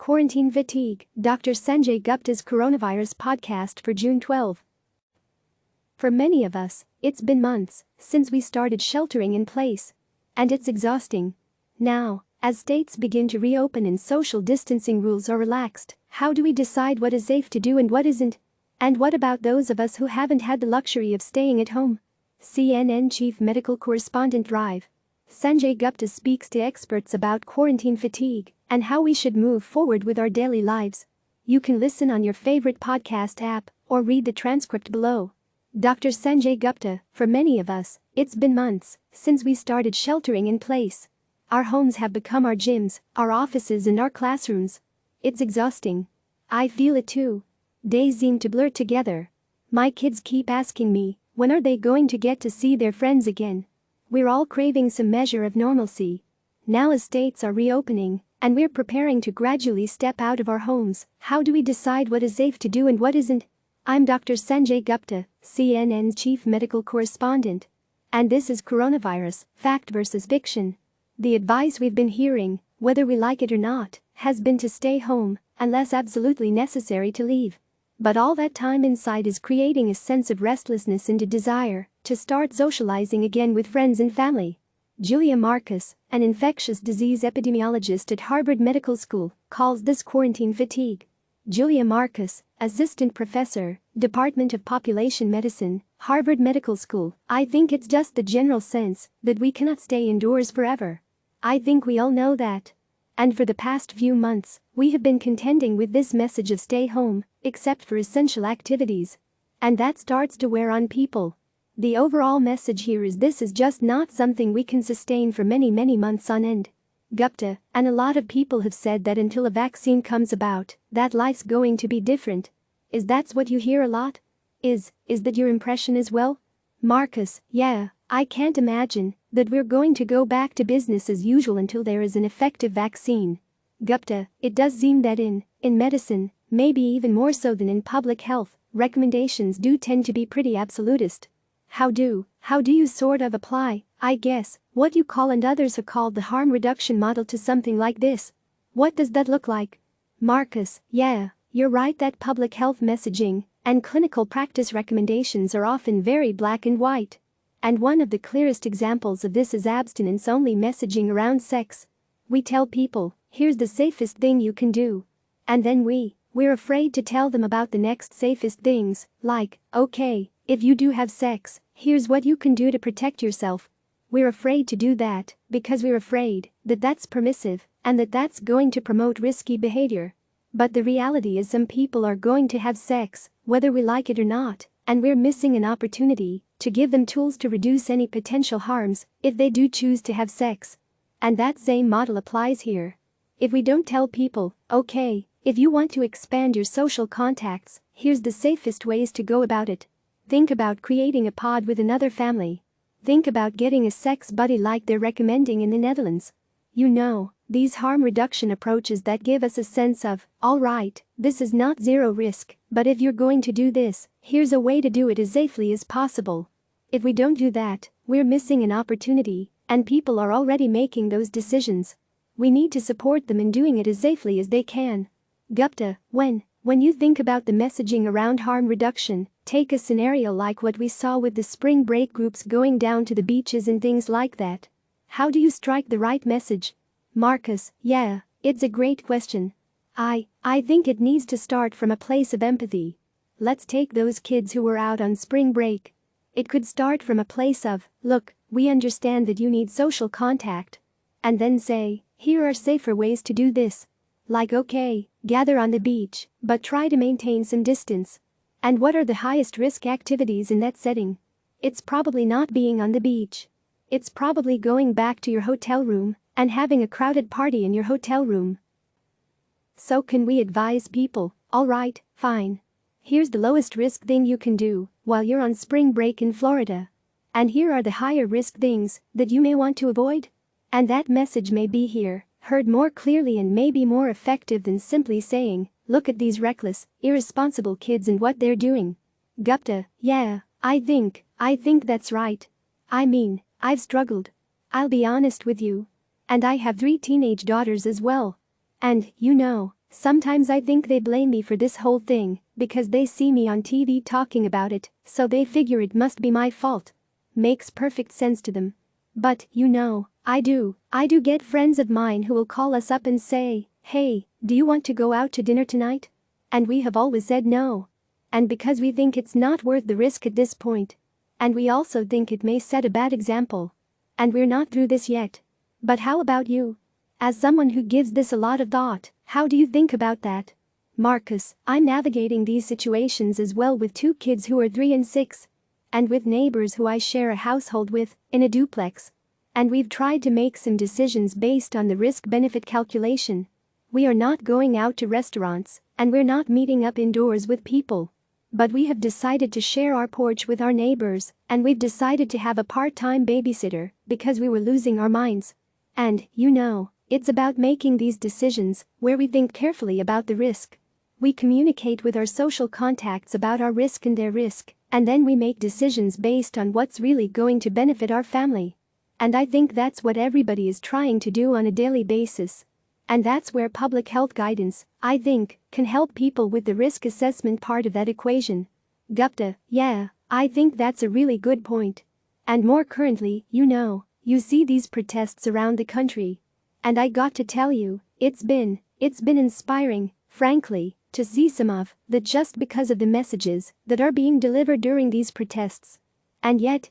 Quarantine Fatigue, Dr. Sanjay Gupta's Coronavirus podcast for June 12. For many of us, it's been months since we started sheltering in place. And it's exhausting. Now, as states begin to reopen and social distancing rules are relaxed, how do we decide what is safe to do and what isn't? And what about those of us who haven't had the luxury of staying at home? CNN Chief Medical Correspondent Dr. Sanjay Gupta speaks to experts about quarantine fatigue and how we should move forward with our daily lives. You can listen on your favorite podcast app or read the transcript below. Dr. Sanjay Gupta, for many of us, it's been months since we started sheltering in place. Our homes have become our gyms, our offices and our classrooms. It's exhausting. I feel it too. Days seem to blur together. My kids keep asking me, when are they going to get to see their friends again? We're all craving some measure of normalcy. Now as states are reopening, and we're preparing to gradually step out of our homes, how do we decide what is safe to do and what isn't? I'm Dr. Sanjay Gupta, CNN's Chief Medical Correspondent. And this is Coronavirus, Fact versus Fiction. The advice we've been hearing, whether we like it or not, has been to stay home, unless absolutely necessary to leave. But all that time inside is creating a sense of restlessness and a desire to start socializing again with friends and family. Julia Marcus, an infectious disease epidemiologist at Harvard Medical School, calls this quarantine fatigue. Julia Marcus, Assistant Professor, Department of Population Medicine, Harvard Medical School, I think it's just the general sense that we cannot stay indoors forever. I think we all know that. And for the past few months, we have been contending with this message of stay home, except for essential activities. And that starts to wear on people. The overall message here is this is just not something we can sustain for many months on end. Gupta, and a lot of people have said that until a vaccine comes about, that life's going to be different. Is that what you hear a lot? Is that your impression as well? Marcus, yeah, I can't imagine that we're going to go back to business as usual until there is an effective vaccine. Gupta, it does seem that in medicine, maybe even more so than in public health, recommendations do tend to be pretty absolutist. How do you sort of apply, I guess, what you call and others have called the harm reduction model to something like this? What does that look like? Marcus, yeah, you're right that public health messaging and clinical practice recommendations are often very black and white. And one of the clearest examples of this is abstinence-only messaging around sex. We tell people, here's the safest thing you can do. And then we're afraid to tell them about the next safest things, like, okay, if you do have sex, here's what you can do to protect yourself. We're afraid to do that because we're afraid that that's permissive and that that's going to promote risky behavior. But the reality is some people are going to have sex, whether we like it or not, and we're missing an opportunity to give them tools to reduce any potential harms if they do choose to have sex. And that same model applies here. If we don't tell people, okay, if you want to expand your social contacts, here's the safest ways to go about it. Think about creating a pod with another family. Think about getting a sex buddy like they're recommending in the Netherlands. You know, these harm reduction approaches that give us a sense of, all right, this is not zero risk, but if you're going to do this, here's a way to do it as safely as possible. If we don't do that, we're missing an opportunity, and people are already making those decisions. We need to support them in doing it as safely as they can. Gupta, when you think about the messaging around harm reduction, take a scenario like what we saw with the spring break groups going down to the beaches and things like that. How do you strike the right message? Marcus, yeah, it's a great question. I think it needs to start from a place of empathy. Let's take those kids who were out on spring break. It could start from a place of, look, we understand that you need social contact. And then say, here are safer ways to do this. Like okay, gather on the beach, but try to maintain some distance. And what are the highest risk activities in that setting? It's probably not being on the beach. It's probably going back to your hotel room and having a crowded party in your hotel room. So can we advise people, alright, fine. Here's the lowest risk thing you can do while you're on spring break in Florida. And here are the higher risk things that you may want to avoid. And that message may be here, heard more clearly and maybe more effective than simply saying, look at these reckless, irresponsible kids and what they're doing. Gupta, yeah, I think that's right. I mean, I've struggled. I'll be honest with you. And I have 3 teenage daughters as well. And, you know, Sometimes I think they blame me for this whole thing because they see me on TV talking about it, so they figure it must be my fault. Makes perfect sense to them. But, I do get friends of mine who will call us up and say, "Hey, do you want to go out to dinner tonight?" And we have always said no. And because we think it's not worth the risk at this point. And we also think it may set a bad example. And we're not through this yet. But how about you? As someone who gives this a lot of thought, how do you think about that? Marcus, I'm navigating these situations as well with 2 kids who are 3 and 6. And with neighbors who I share a household with, in a duplex. And we've tried to make some decisions based on the risk-benefit calculation. We are not going out to restaurants, and we're not meeting up indoors with people. But we have decided to share our porch with our neighbors, and we've decided to have a part-time babysitter because we were losing our minds. And, it's about making these decisions where we think carefully about the risk. We communicate with our social contacts about our risk and their risk, and then we make decisions based on what's really going to benefit our family. And I think that's what everybody is trying to do on a daily basis. And that's where public health guidance, I think, can help people with the risk assessment part of that equation. Gupta, yeah, I think that's a really good point. And more currently, you see these protests around the country. And I got to tell you, it's been inspiring, frankly, to see some of that just because of the messages that are being delivered during these protests. And yet,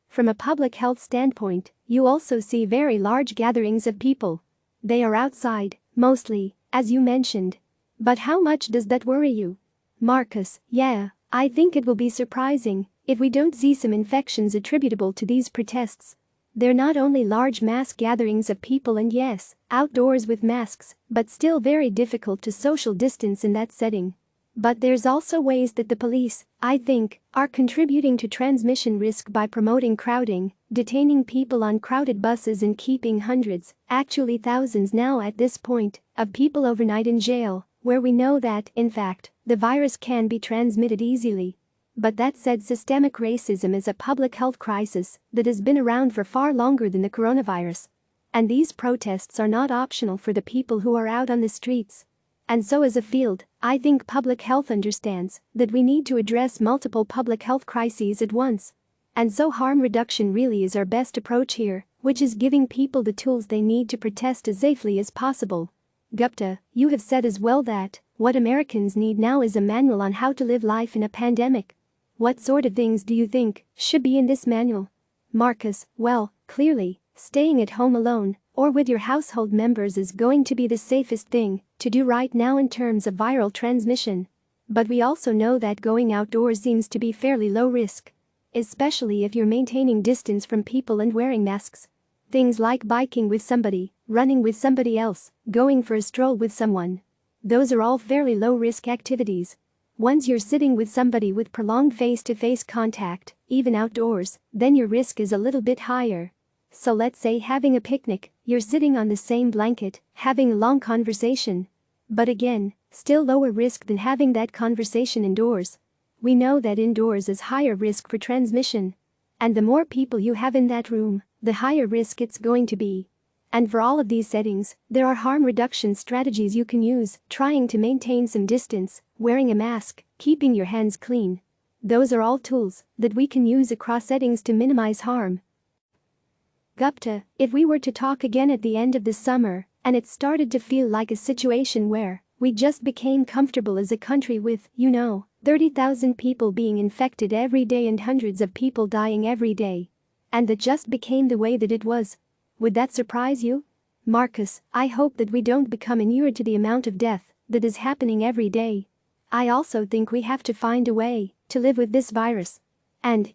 from a public health standpoint, you also see very large gatherings of people. They are outside, mostly, as you mentioned. But how much does that worry you? Marcus, yeah, I think it will be surprising if we don't see some infections attributable to these protests. They're not only large mass gatherings of people and yes, outdoors with masks, but still very difficult to social distance in that setting. But there's also ways that the police, I think, are contributing to transmission risk by promoting crowding, detaining people on crowded buses and keeping hundreds, actually thousands now at this point, of people overnight in jail, where we know that, in fact, the virus can be transmitted easily. But that said, systemic racism is a public health crisis that has been around for far longer than the coronavirus. And these protests are not optional for the people who are out on the streets. And so as a field, I think public health understands that we need to address multiple public health crises at once. And so harm reduction really is our best approach here, which is giving people the tools they need to protest as safely as possible. Gupta, you have said as well that what Americans need now is a manual on how to live life in a pandemic. What sort of things do you think should be in this manual? Marcus, well, clearly, staying at home alone or with your household members is going to be the safest thing to do right now in terms of viral transmission. But we also know that going outdoors seems to be fairly low risk. Especially if you're maintaining distance from people and wearing masks. Things like biking with somebody, running with somebody else, going for a stroll with someone. Those are all fairly low-risk activities. Once you're sitting with somebody with prolonged face-to-face contact, even outdoors, then your risk is a little bit higher. So let's say having a picnic, you're sitting on the same blanket, having a long conversation. But again, still lower risk than having that conversation indoors. We know that indoors is higher risk for transmission. And the more people you have in that room, the higher risk it's going to be. And for all of these settings, there are harm reduction strategies you can use, trying to maintain some distance, wearing a mask, keeping your hands clean. Those are all tools that we can use across settings to minimize harm. Gupta, if we were to talk again at the end of the summer, and it started to feel like a situation where we just became comfortable as a country with, 30,000 people being infected every day and hundreds of people dying every day. And that just became the way that it was. Would that surprise you? Marcus, I hope that we don't become inured to the amount of death that is happening every day. I also think we have to find a way to live with this virus. And,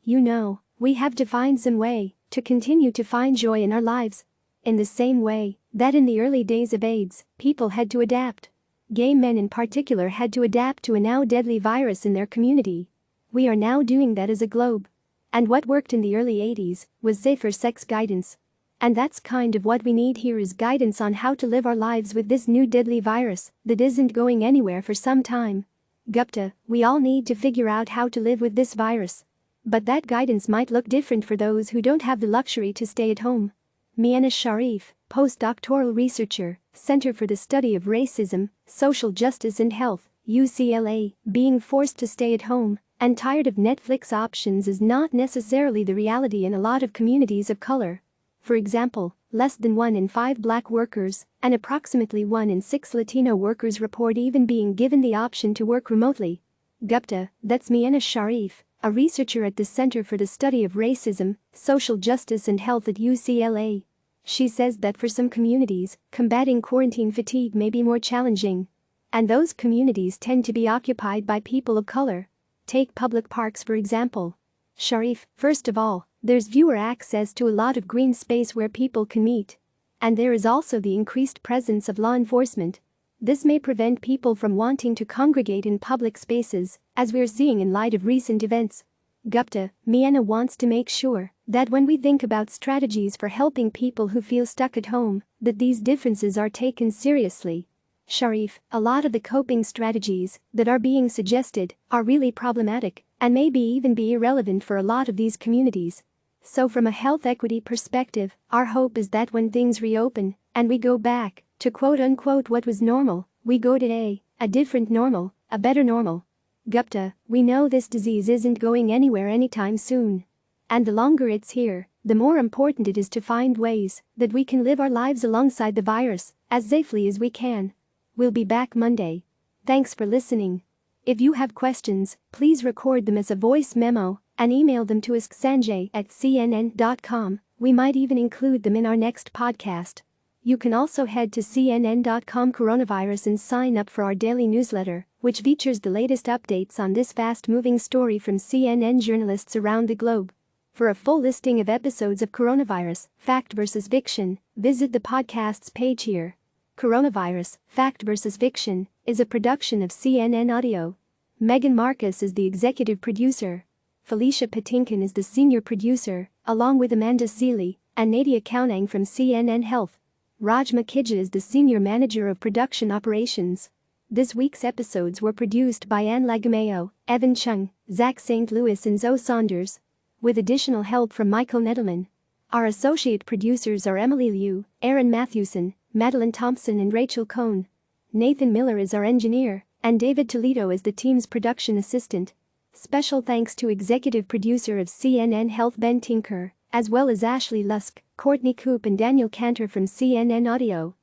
we have to find some way to continue to find joy in our lives. In the same way that in the early days of AIDS, people had to adapt. Gay men in particular had to adapt to a now deadly virus in their community. We are now doing that as a globe. And what worked in the early 80s was safer sex guidance. And that's kind of what we need here is guidance on how to live our lives with this new deadly virus that isn't going anywhere for some time. Gupta, we all need to figure out how to live with this virus. But that guidance might look different for those who don't have the luxury to stay at home. Miana Sharif, postdoctoral researcher, Center for the Study of Racism, Social Justice and Health, UCLA, being forced to stay at home and tired of Netflix options is not necessarily the reality in a lot of communities of color. For example, less than 1 in 5 Black workers and approximately 1 in 6 Latino workers report even being given the option to work remotely. Gupta, that's Miana Sharif, a researcher at the Center for the Study of Racism, Social Justice and Health at UCLA. She says that for some communities, combating quarantine fatigue may be more challenging. And those communities tend to be occupied by people of color. Take public parks for example. Sharif, first of all, there's fewer access to a lot of green space where people can meet. And there is also the increased presence of law enforcement. This may prevent people from wanting to congregate in public spaces, as we're seeing in light of recent events. Gupta, Miana wants to make sure that when we think about strategies for helping people who feel stuck at home, that these differences are taken seriously. Sharif, a lot of the coping strategies that are being suggested are really problematic and maybe even be irrelevant for a lot of these communities. So from a health equity perspective, our hope is that when things reopen and we go back to quote-unquote what was normal, we go to a different normal, a better normal. Gupta, we know this disease isn't going anywhere anytime soon. And the longer it's here, the more important it is to find ways that we can live our lives alongside the virus as safely as we can. We'll be back Monday. Thanks for listening. If you have questions, please record them as a voice memo and email them to asksanjay@cnn.com. We might even include them in our next podcast. You can also head to cnn.com coronavirus and sign up for our daily newsletter, which features the latest updates on this fast-moving story from CNN journalists around the globe. For a full listing of episodes of Coronavirus, Fact vs. Fiction, visit the podcast's page here. Coronavirus, Fact vs. Fiction, is a production of CNN Audio. Megan Marcus is the executive producer. Felicia Patinkin is the senior producer, along with Amanda Seeley and Nadia Kaunang from CNN Health. Raj Makija is the senior manager of production operations. This week's episodes were produced by Ann Lagumeo, Evan Chung, Zach St. Louis and Zoe Saunders. With additional help from Michael Nettleman. Our associate producers are Emily Liu, Aaron Matthewson, Madeline Thompson and Rachel Cohn. Nathan Miller is our engineer, and David Toledo is the team's production assistant. Special thanks to executive producer of CNN Health Ben Tinker, as well as Ashley Lusk, Courtney Coop and Daniel Cantor from CNN Audio.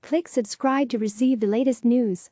Click subscribe to receive the latest news.